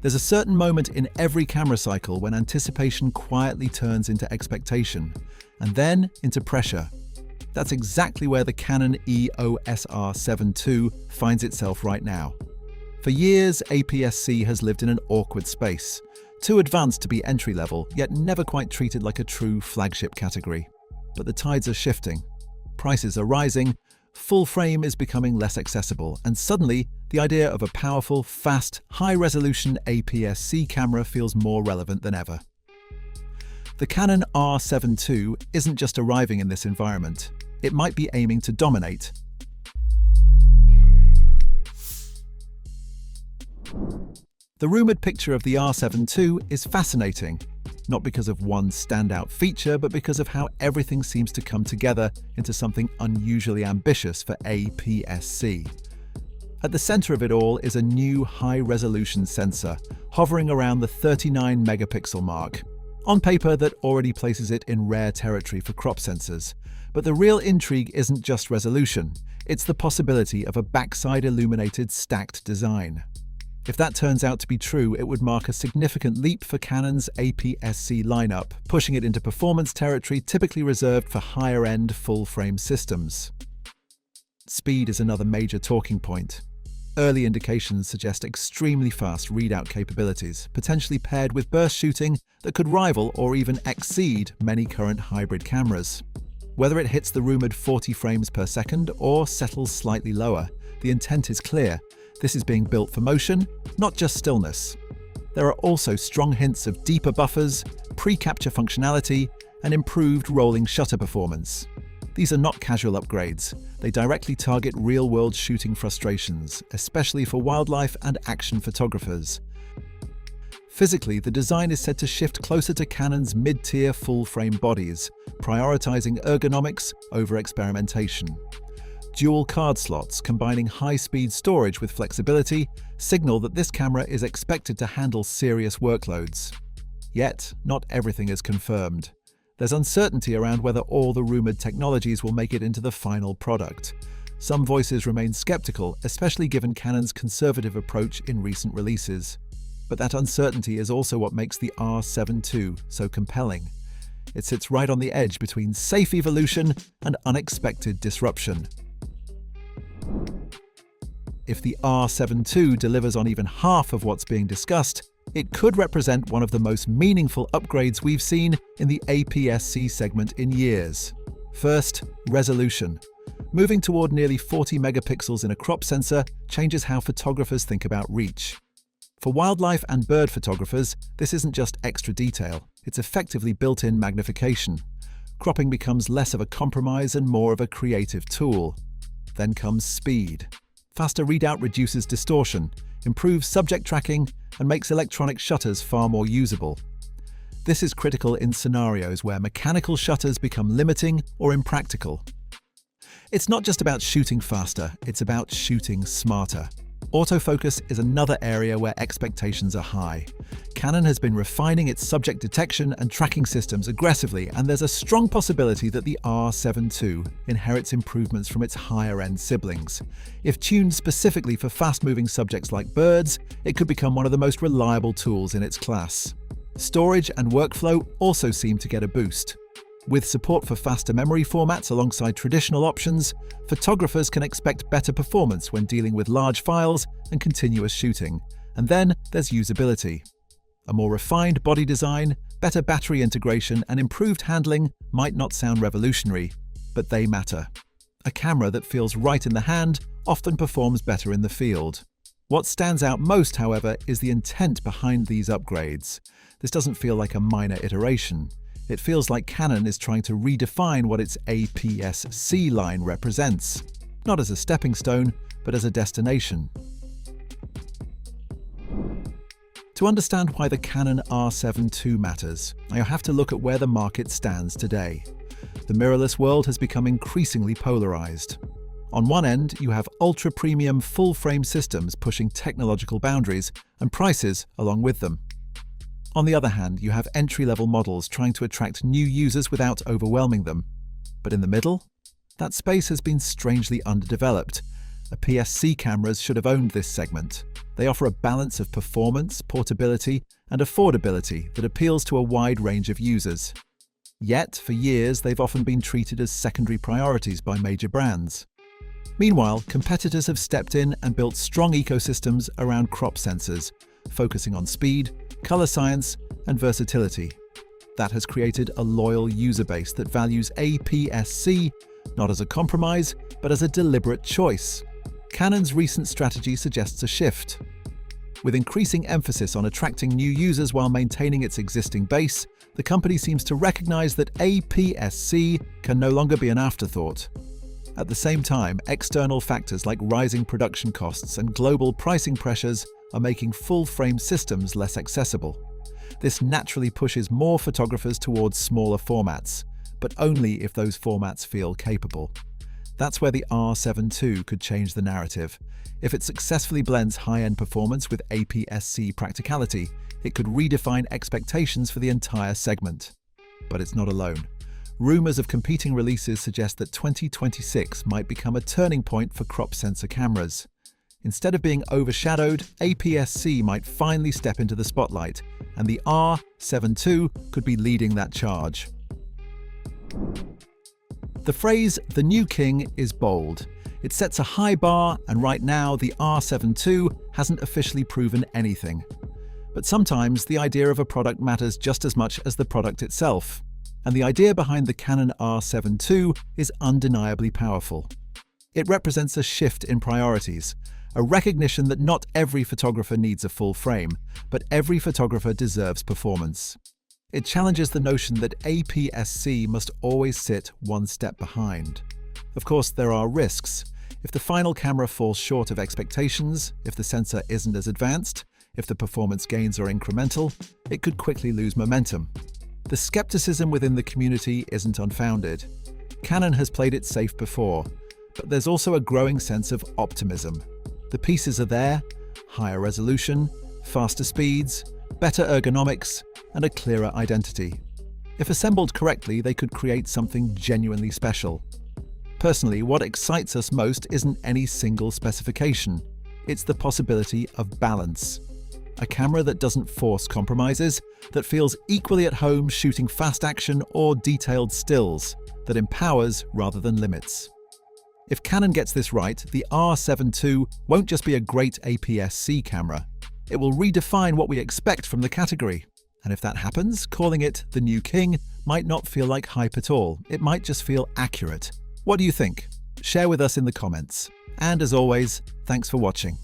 There's a certain moment in every camera cycle when anticipation quietly turns into expectation, and then into pressure. That's exactly where the Canon EOS R7 II finds itself right now. For years, APS-C has lived in an awkward space, too advanced to be entry-level, yet never quite treated like a true flagship category. But the tides are shifting. Prices are rising, full frame is becoming less accessible, and suddenly, the idea of a powerful, fast, high-resolution APS-C camera feels more relevant than ever. The Canon R7 II isn't just arriving in this environment. It might be aiming to dominate. The rumored picture of the R7 II is fascinating, not because of one standout feature, but because of how everything seems to come together into something unusually ambitious for APS-C. At the center of it all is a new high-resolution sensor, hovering around the 39 megapixel mark. On paper, that already places it in rare territory for crop sensors. But the real intrigue isn't just resolution, it's the possibility of a backside illuminated stacked design. If that turns out to be true, it would mark a significant leap for Canon's APS-C lineup, pushing it into performance territory typically reserved for higher-end full-frame systems. Speed is another major talking point. Early indications suggest extremely fast readout capabilities, potentially paired with burst shooting that could rival or even exceed many current hybrid cameras. Whether it hits the rumored 40 frames per second or settles slightly lower, the intent is clear. This is being built for motion, not just stillness. There are also strong hints of deeper buffers, pre-capture functionality, and improved rolling shutter performance. These are not casual upgrades. They directly target real-world shooting frustrations, especially for wildlife and action photographers. Physically, the design is said to shift closer to Canon's mid-tier full-frame bodies, prioritizing ergonomics over experimentation. Dual card slots, combining high-speed storage with flexibility, signal that this camera is expected to handle serious workloads. Yet, not everything is confirmed. There's uncertainty around whether all the rumored technologies will make it into the final product. Some voices remain skeptical, especially given Canon's conservative approach in recent releases. But that uncertainty is also what makes the R7 II so compelling. It sits right on the edge between safe evolution and unexpected disruption. If the R7 II delivers on even half of what's being discussed, it could represent one of the most meaningful upgrades we've seen in the APS-C segment in years. First, resolution. Moving toward nearly 40 megapixels in a crop sensor changes how photographers think about reach. For wildlife and bird photographers, this isn't just extra detail, it's effectively built-in magnification. Cropping becomes less of a compromise and more of a creative tool. Then comes speed. Faster readout reduces distortion, improves subject tracking, and makes electronic shutters far more usable. This is critical in scenarios where mechanical shutters become limiting or impractical. It's not just about shooting faster, it's about shooting smarter. Autofocus is another area where expectations are high. Canon has been refining its subject detection and tracking systems aggressively, and there's a strong possibility that the R7 II inherits improvements from its higher-end siblings. If tuned specifically for fast-moving subjects like birds, it could become one of the most reliable tools in its class. Storage and workflow also seem to get a boost. With support for faster memory formats alongside traditional options, photographers can expect better performance when dealing with large files and continuous shooting. And then there's usability. A more refined body design, better battery integration, and improved handling might not sound revolutionary, but they matter. A camera that feels right in the hand often performs better in the field. What stands out most, however, is the intent behind these upgrades. This doesn't feel like a minor iteration. It feels like Canon is trying to redefine what its APS-C line represents, not as a stepping stone, but as a destination. To understand why the Canon R7 II matters, you have to look at where the market stands today. The mirrorless world has become increasingly polarized. On one end, you have ultra-premium full-frame systems pushing technological boundaries and prices along with them. On the other hand, you have entry-level models trying to attract new users without overwhelming them. But in the middle, that space has been strangely underdeveloped. APS-C cameras should have owned this segment. They offer a balance of performance, portability, and affordability that appeals to a wide range of users. Yet, for years, they've often been treated as secondary priorities by major brands. Meanwhile, competitors have stepped in and built strong ecosystems around crop sensors, focusing on speed, color science, and versatility. That has created a loyal user base that values APS-C not as a compromise, but as a deliberate choice. Canon's recent strategy suggests a shift. With increasing emphasis on attracting new users while maintaining its existing base, the company seems to recognize that APS-C can no longer be an afterthought. At the same time, external factors like rising production costs and global pricing pressures are making full-frame systems less accessible. This naturally pushes more photographers towards smaller formats, but only if those formats feel capable. That's where the R7 II could change the narrative. If it successfully blends high-end performance with APS-C practicality, it could redefine expectations for the entire segment. But it's not alone. Rumors of competing releases suggest that 2026 might become a turning point for crop sensor cameras. Instead of being overshadowed, APS-C might finally step into the spotlight, and the R7 II could be leading that charge. The phrase "the new king" is bold. It sets a high bar, and right now the R7 II hasn't officially proven anything. But sometimes the idea of a product matters just as much as the product itself. And the idea behind the Canon R7 II is undeniably powerful. It represents a shift in priorities, a recognition that not every photographer needs a full frame, but every photographer deserves performance. It challenges the notion that APS-C must always sit one step behind. Of course, there are risks. If the final camera falls short of expectations, if the sensor isn't as advanced, if the performance gains are incremental, it could quickly lose momentum. The skepticism within the community isn't unfounded. Canon has played it safe before, but there's also a growing sense of optimism. The pieces are there: higher resolution, faster speeds, better ergonomics, and a clearer identity. If assembled correctly, they could create something genuinely special. Personally, what excites us most isn't any single specification. It's the possibility of balance. A camera that doesn't force compromises, that feels equally at home shooting fast action or detailed stills, that empowers rather than limits. If Canon gets this right, the R7 II won't just be a great APS-C camera. It will redefine what we expect from the category. And if that happens, calling it the new king might not feel like hype at all. It might just feel accurate. What do you think? Share with us in the comments. And as always, thanks for watching.